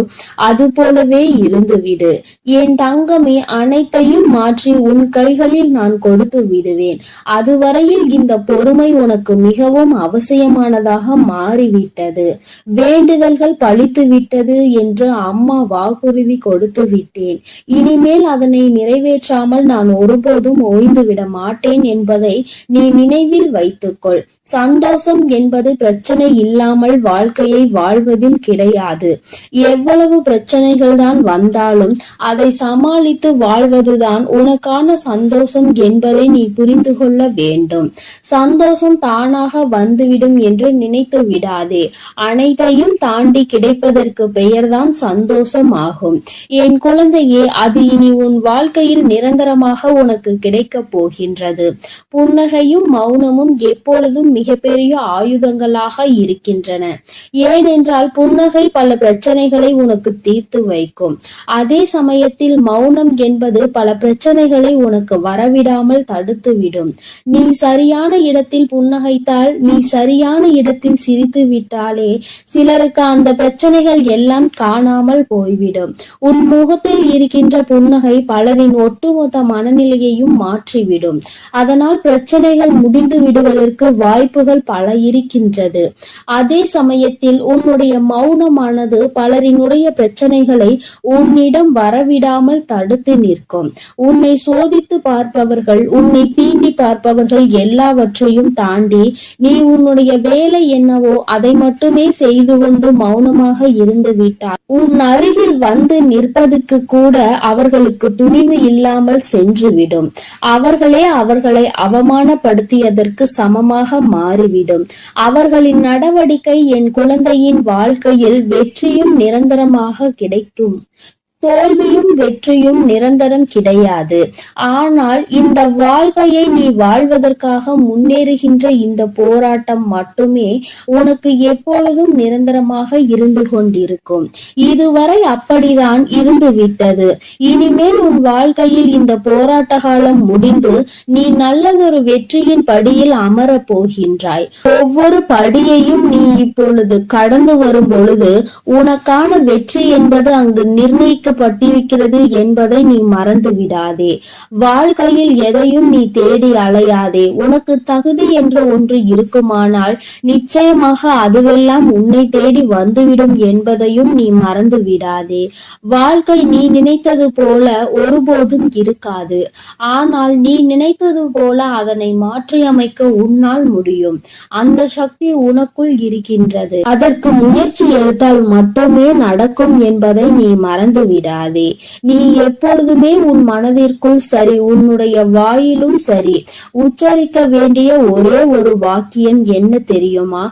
அது போலவே இருந்துவிடு. என் தங்கமே, அனைத்தையும் மாற்றி உன் கைகளில் நான் கொடுத்து விடுவேன். அதுவரையில் இந்த பொறுமை உனக்கு மிகவும் அவசியமானதாக மாறிவிட்டது. வேண்டுதல்கள் பலித்து விட்டது என்று அம்மா வாக்குறுதி கொடுத்து விட்டேன். இனிமேல் அதனை நிறைவேற்றாமல் நான் ஒருபோதும் ஓய்ந்து விட மாட்டேன் என்பதை நீ நினைவில் வைத்துக்கொள். சந்தோஷம் என்பது பிரச்சனை இல்லாமல் வாழ்க்கையை வாழ்வதில் கிடையாது. எவ்வளவு பிரச்சனைகள் தான் வந்தாலும் அதை சமாளித்து வாழ்வதுதான் உனக்கான சந்தோஷம் என்பதை நீ புரிந்து கொள்ள வேண்டும். சந்தோஷம் தானாக வந்துவிடும் என்று நினைத்து விடாதே. அனைத்தையும் தாண்டி கிடைப்பதற்கு பெயர்தான் சந்தோஷம் ஆகும். என் குழந்தையே, அது இனி உன் வாழ்க்கையில் நிரந்தரமாக உனக்கு கிடைக்க போகின்றது. புன்னகையும் மௌனமும் எப்பொழுதும் மிகப்பெரிய ஆயுதங்களாக இருக்கின்றன. ஏனென்றால் புன்னகை பல பிரச்சனைகளை உனக்கு தீர்த்து வைக்கும். அதே சமயத்தில் மௌனம் என்பது பல பிரச்சனைகளை உனக்கு வரவிடாமல் தடுத்து விடும். நீ சரியான இடத்தில் புன்னகைத்தால், நீ சரியான இடத்தில் சிரித்து விட்டாலே சிலருக்கு அந்த பிரச்சனைகள் எல்லாம் காணாமல் போய்விடும். உன் முகத்தில் இருக்கின்ற புன்னகை பலரின் ஒட்டுமொத்த மனநிலையையும் மாற்றிவிடும். அதனால் பிரச்சனைகள் முடிந்து விடுவதற்கு வாய்ப்புகள் பல இருக்கின்றது. அதே சமயத்தில் உன்னுடைய மௌனமானது பலரினுடைய பிரச்சனைகளை உன்னிடம் வரவிடாமல் தடுத்து நிற்கும். உன்னை சோதித்து பார்ப்பவர்கள், உன்னை தீண்டி பார்ப்பவர்கள் எல்லாவற்றையும் தாண்டி நீ உன்னுடைய வேலை என்னவோ அதை மட்டுமே செய்து கொண்டு மௌனமாக இருந்து விட்டார் உன் அருகில் வந்து நிற்பதுக்கு கூட அவர்களுக்கு துணிவு இல்லாமல் சென்றுவிடும். அவர்களை அவமானப்படுத்தியதற்கு சமமாக மாறிவிடும். அவர்களின் நடவடிக்கை என் குழந்தையின் வாழ்க்கையில் வெற்றியும் நிரந்தரமாக கிடைக்கும். தோல்வியும் வெற்றியும் நிரந்தரம் கிடையாது. ஆனால் இந்த வாழ்க்கையை நீ வாழ்வதற்காக முன்னேறுகின்ற இந்த போராட்டம் மட்டுமே உனக்கு எப்பொழுதும் நிரந்தரமாக இருந்து கொண்டிருக்கும். இதுவரை அப்படிதான் இருந்து விட்டது. இனிமேல் உன் வாழ்க்கையில் இந்த போராட்ட காலம் முடிந்து நீ நல்லதொரு வெற்றியின் படியில் அமர போகின்றாய். ஒவ்வொரு படியையும் நீ இப்பொழுது கடந்து வரும் பொழுது உனக்கான வெற்றி என்பது அங்கு நிர்ணயிக்க பட்டிருக்கிறது என்பதை நீ மறந்து விடாதே. வாழ்க்கையில் எதையும் நீ தேடி அலையாதே. உனக்கு தகுதி என்று ஒன்று இருக்குமானால் நிச்சயமாக அதுவெல்லாம் உன்னை தேடி வந்துவிடும் என்பதையும் நீ மறந்து விடாதே. வாழ்க்கை நீ நினைத்தது போல ஒருபோதும் இருக்காது. ஆனால் நீ நினைத்தது போல அதனை மாற்றியமைக்க உன்னால் முடியும். அந்த சக்தி உனக்குள் இருக்கின்றது. அதற்கு முயற்சி எடுத்தால் மட்டுமே நடக்கும் என்பதை நீ மறந்து விடாதே. நீ எப்பொழுதுமே உன் மனதிற்குள் சரி, உன்னுடைய வாயிலும் சரி, உச்சரிக்க வேண்டிய ஒரே ஒரு வாக்கியம் என்ன தெரியுமா?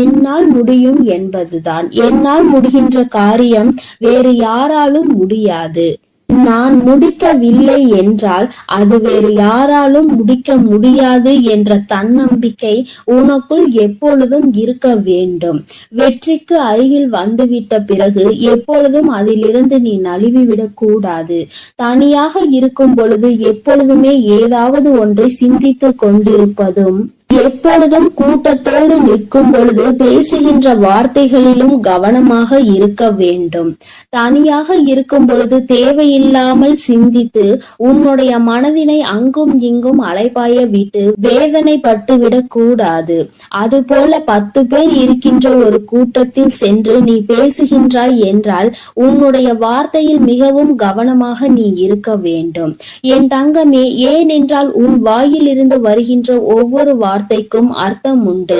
என்னால் முடியும் என்பதுதான். என்னால் முடிகின்ற காரியம் வேறு யாராலும் முடியாது. நான் முடிக்கவில்லை என்றால் அது வேறு யாராலும் முடிக்க முடியாது என்ற தன்னம்பிக்கை உனக்குள் எப்பொழுதும் இருக்க வேண்டும். வெற்றிக்கு அருகில் வந்துவிட்ட பிறகு எப்பொழுதும் அதிலிருந்து நீ நழுவிவிடக் கூடாது. தனியாக இருக்கும் பொழுது எப்பொழுதுமே ஏதாவது ஒன்றை சிந்தித்து கொண்டிருப்பதும், எப்பொழுதும் கூட்டத்தோடு நிற்கும் பொழுது பேசுகின்ற வார்த்தைகளிலும் கவனமாக இருக்க வேண்டும். தனியாக இருக்கும் பொழுது தேவையில்லாமல் சிந்தித்து உன்னுடைய மனதினை அங்கும் இங்கும் அலைபாய விட்டு வேதனைப்பட்டு விடக் கூடாது. அதுபோல 10 பேர் இருக்கின்ற ஒரு கூட்டத்தில் சென்று நீ பேசுகின்றாய் என்றால் உன்னுடைய வார்த்தையில் மிகவும் கவனமாக நீ இருக்க வேண்டும். என் தங்கமே, ஏனென்றால் உன் வாயில் இருந்து வருகின்ற ஒவ்வொரு வார்த்தைக்கும் அர்த்தம் உண்டு.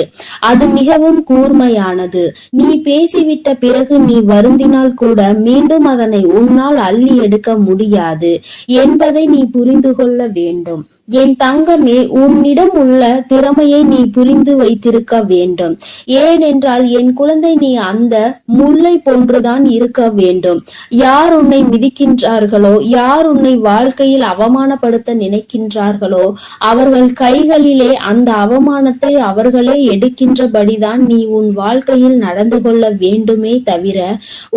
அது மிகவும் கூர்மையானது. நீ பேசிவிட்ட பிறகு நீ வருந்தினால் கூட மீண்டும் அதனை உன்னால் அள்ளி எடுக்க முடியாது என்பதை நீ புரிந்து கொள்ள வேண்டும். என் தங்கமே, உன்னிடம் உள்ள திறமையை நீ புரிந்து வைத்திருக்க வேண்டும். ஏனென்றால் என் குழந்தை, நீ அந்த முல்லை போன்றுதான் இருக்க வேண்டும். யார் உன்னை மிதிக்கின்றார்களோ, யார் உன்னை வாழ்க்கையில் அவமானப்படுத்த நினைக்கின்றார்களோ அவர்கள் கைகளிலே அந்த அவமானத்தை அவர்களே எடுக்கின்றபடிதான் நீ உன் வாழ்க்கையில் நடந்து கொள்ள வேண்டுமே தவிர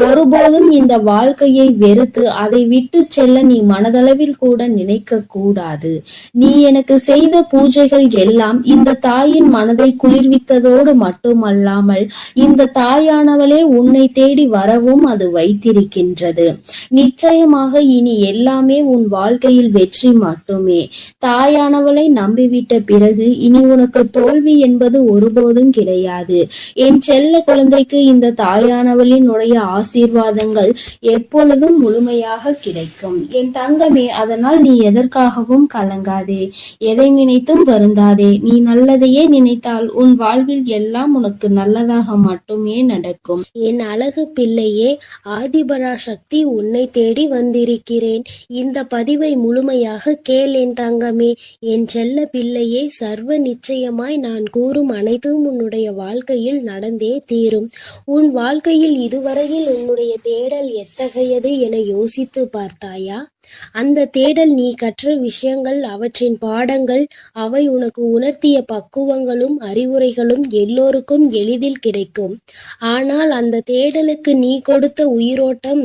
ஒருபோதும் இந்த வாழ்க்கையை வெறுத்து அதை விட்டு செல்ல நீ மனதளவில் கூட நினைக்க கூடாது. நீ எனக்கு செய்த பூஜைகள் எல்லாம் இந்த தாயின் மனதை குளிர்வித்ததோடு மட்டுமல்லாமல் இந்த தாயானவளே உன்னை தேடி வரவும் அது வைத்திருக்கின்றது. நிச்சயமாக இனி எல்லாமே உன் வாழ்க்கையில் வெற்றி மட்டுமே. தாயானவளை நம்பிவிட்ட பிறகு இனி உனக்கு தோல்வி என்பது ஒருபோதும் கிடையாது. என் செல்ல குழந்தைக்கு இந்த தாயானவளினுடைய ஆசீர்வாதங்கள் எப்பொழுதும் முழுமையாக கிடைக்கும். என் தங்கமே, அதனால் நீ எதற்காகவும் கலங்காதே, எதை நினைத்தும் வருந்தாதே. நீ நல்லதையே நினைத்தால் உன் வாழ்வில் எல்லாம் உனக்கு நல்லதாக மட்டுமே நடக்கும். என் அழகு பிள்ளையே, ஆதிபராசக்தி உன்னை தேடி வந்திருக்கிறேன். இந்த பதிவை முழுமையாக கேள் என் தங்கமே. என் செல்ல பிள்ளையே, சர்வ நிச்சயமாய் நான் கூறும் அனைத்தும் உன்னுடைய வாழ்க்கையில் நடந்தே தீரும். உன் வாழ்க்கையில் இதுவரையில் உன்னுடைய தேடல் எத்தகையது என யோசித்து பார்த்தாயா? அந்த தேடல், நீ கற்ற விஷயங்கள், அவற்றின் பாடங்கள், அவை உனக்கு உணர்த்திய பக்குவங்களும் அறிவுரைகளும் எல்லோருக்கும் எளிதில் கிடைக்கும். ஆனால் அந்த தேடலுக்கு நீ கொடுத்த உயிரோட்டம்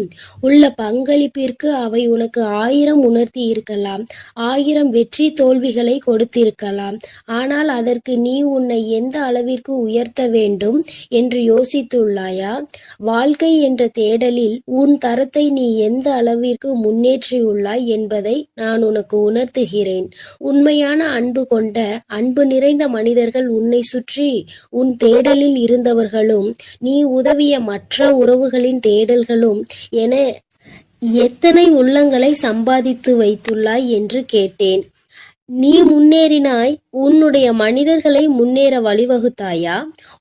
உள்ள பங்களிப்பிற்கு அவை உனக்கு 1000 உணர்த்தி இருக்கலாம், 1000 வெற்றி தோல்விகளை கொடுத்திருக்கலாம். ஆனால் அதற்கு நீ உன்னை எந்த அளவிற்கு உயர்த்த வேண்டும் என்று யோசித்துள்ளாயா? வாழ்க்கை என்ற தேடலில் உன் தரத்தை நீ எந்த அளவிற்கு முன்னேற்றி என்பதை நான் உனக்கு உணர்த்துகிறேன். உண்மையான அன்பு கொண்ட, அன்பு நிறைந்த மனிதர்கள் உன்னை சுற்றி உன் தேடலில் இருந்தவர்களும், நீ உதவிய மற்ற உறவுகளின் தேடல்களும் என எத்தனை உள்ளங்களை சம்பாதித்து வைத்துள்ளாய் என்று கேட்டேன். நீ முன்னேறினாய். உன்னுடைய மனிதர்களை முன்னேற வழிவகுத்தாயா?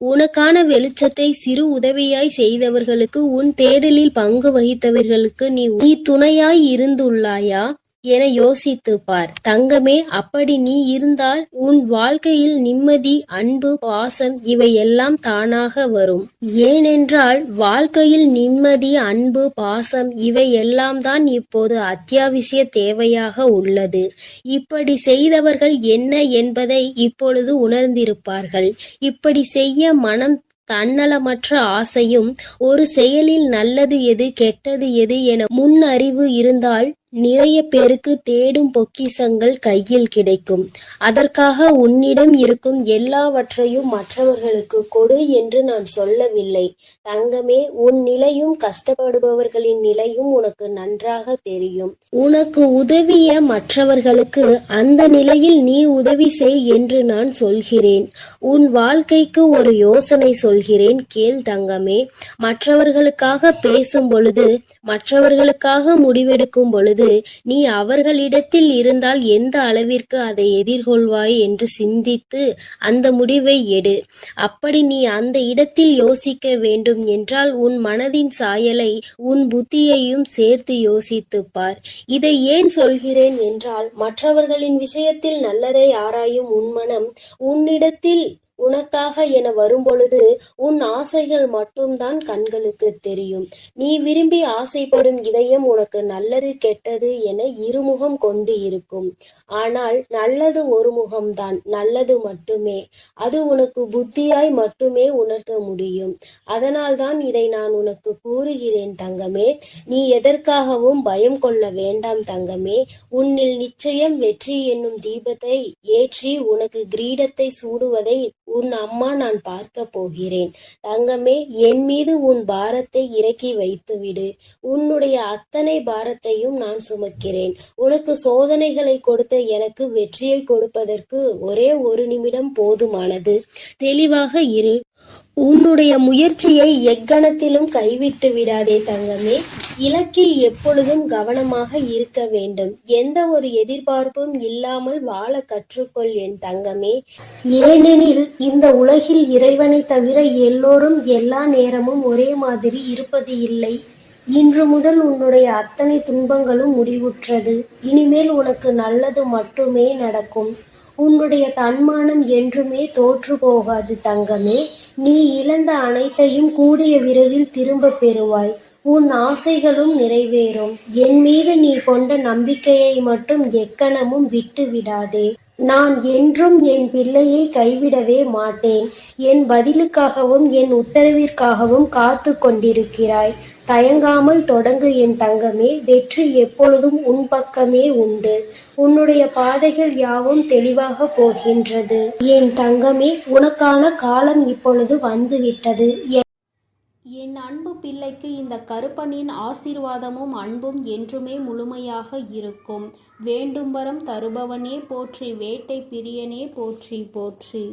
உனக்கான வெளிச்சத்தை சிறு உதவியாய் செய்தவர்களுக்கு, உன் தேடலில் பங்கு வகித்தவர்களுக்கு நீ துணையாய் இருந்துள்ளாயா என யோசித்து பார். தங்கமே, அப்படி நீ இருந்தால் உன் வாழ்க்கையில் நிம்மதி, அன்பு, பாசம் இவை எல்லாம் தானாக வரும். ஏனென்றால் வாழ்க்கையில் நிம்மதி, அன்பு, பாசம் இவை எல்லாம் தான் இப்போது அத்தியாவசிய தேவையாக உள்ளது. இப்படி செய்தவர்கள் என்ன என்பதை இப்பொழுது உணர்ந்திருப்பார்கள். இப்படி செய்ய மனம் தன்னலமற்ற ஆசையும், ஒரு செயலில் நல்லது எது கெட்டது எது என முன் அறிவு இருந்தால் நிறைய பேருக்கு தேடும் பொக்கிஷங்கள் கையில் கிடைக்கும். அதற்காக உன்னிடம் இருக்கும் எல்லாவற்றையும் மற்றவர்களுக்கு கொடு என்று நான் சொல்லவில்லை. தங்கமே, உன் நிலையும் கஷ்டப்படுபவர்களின் நிலையும் உனக்கு நன்றாக தெரியும். உனக்கு உதவிய மற்றவர்களுக்கு அந்த நிலையில் நீ உதவி செய் என்று நான் சொல்கிறேன். உன் வாழ்க்கைக்கு ஒரு யோசனை சொல்கிறேன், கேள் தங்கமே. மற்றவர்களுக்காக பேசும் பொழுது, மற்றவர்களுக்காக முடிவெடுக்கும் பொழுது நீ அவர்களிடத்தில் இருந்தால் எந்த அளவிற்கு அதை எதிர்கொள்வாய் என்று சிந்தித்து அந்த முடிவை எடு. அப்படி நீ அந்த இடத்தில் யோசிக்க வேண்டும் என்றால் உன் மனதின் சாயலை, உன் புத்தியையும் சேர்த்து யோசித்துப் பார். இதை ஏன் சொல்கிறேன் என்றால், மற்றவர்களின் விஷயத்தில் நல்லதை ஆராயும் உன் மனம் உன்னிடத்தில் உனக்காக என வரும்பொழுது உன் ஆசைகள் மட்டும்தான் கண்களுக்கு தெரியும். நீ விரும்பி ஆசைப்படும் இதயம் உனக்கு நல்லது கெட்டது என இருமுகம் கொண்டு இருக்கும். ஆனால் நல்லது ஒரு முகம்தான், நல்லது மட்டுமே. அது உனக்கு புத்தியாய் மட்டுமே உணர்த்த முடியும். அதனால்தான் இதை நான் உனக்கு கூறுகிறேன் தங்கமே. நீ எதற்காகவும் பயம் கொள்ள வேண்டாம் தங்கமே. உன்னில் நிச்சயம் வெற்றி என்னும் தீபத்தை ஏற்றி உனக்கு கிரீடத்தை சூடுவதை உன் அம்மா நான் பார்க்க போகிறேன். தங்கமே, என் மீது உன் பாரத்தை இறக்கி வைத்துவிடு. உன்னுடைய அத்தனை பாரத்தையும் நான் சுமக்கிறேன். உனக்கு சோதனைகளை கொடுத்த எனக்கு வெற்றியை கொடுப்பதற்கு ஒரே ஒரு நிமிடம் போதுமானது. தெளிவாக இரு. உன்னுடைய முயற்சியை எக்கணத்திலும் கைவிட்டு விடாதே தங்கமே. இலக்கில் எப்பொழுதும் கவனமாக இருக்க வேண்டும். எந்த ஒரு எதிர்பார்ப்பும் இல்லாமல் வாழ கற்றுக்கொள் என் தங்கமே. ஏனெனில் இந்த உலகில் இறைவனை தவிர எல்லோரும் எல்லா நேரமும் ஒரே மாதிரி இருப்பது இல்லை. இன்று முதல் உன்னுடைய அத்தனை துன்பங்களும் முடிவுற்றது. இனிமேல் உனக்கு நல்லது மட்டுமே நடக்கும். உன்னுடைய தன்மானம் என்றுமே தோற்று போகாது தங்கமே. நீ இழந்த அனைத்தையும் கூடிய விரைவில் திரும்ப பெறுவாய். உன் ஆசைகளும் நிறைவேறும். என் மீது நீ கொண்ட நம்பிக்கையை மட்டும் எக்கணமும் விட்டு விடாதே. நான் என்றும் என் பிள்ளையை கைவிடவே மாட்டேன். என் பதிலுக்காகவும் என் உத்தரவிற்காகவும் காத்து கொண்டிருக்கிறாய். தயங்காமல் தொடங்கு என் தங்கமே. வெற்றி எப்பொழுதும் உன் பக்கமே உண்டு. உன்னுடைய பாதைகள் யாவும் தெளிவாக போகின்றது என் தங்கமே. உனக்கான காலம் இப்பொழுது வந்துவிட்டது. என் அன்பு பிள்ளைக்கு இந்த கருப்பனின் ஆசீர்வாதமும் அன்பும் என்றுமே முழுமையாக இருக்கும். வேண்டும் வரம் தருபவனே போற்றி, வேட்டை பிரியனே போற்றி போற்றி.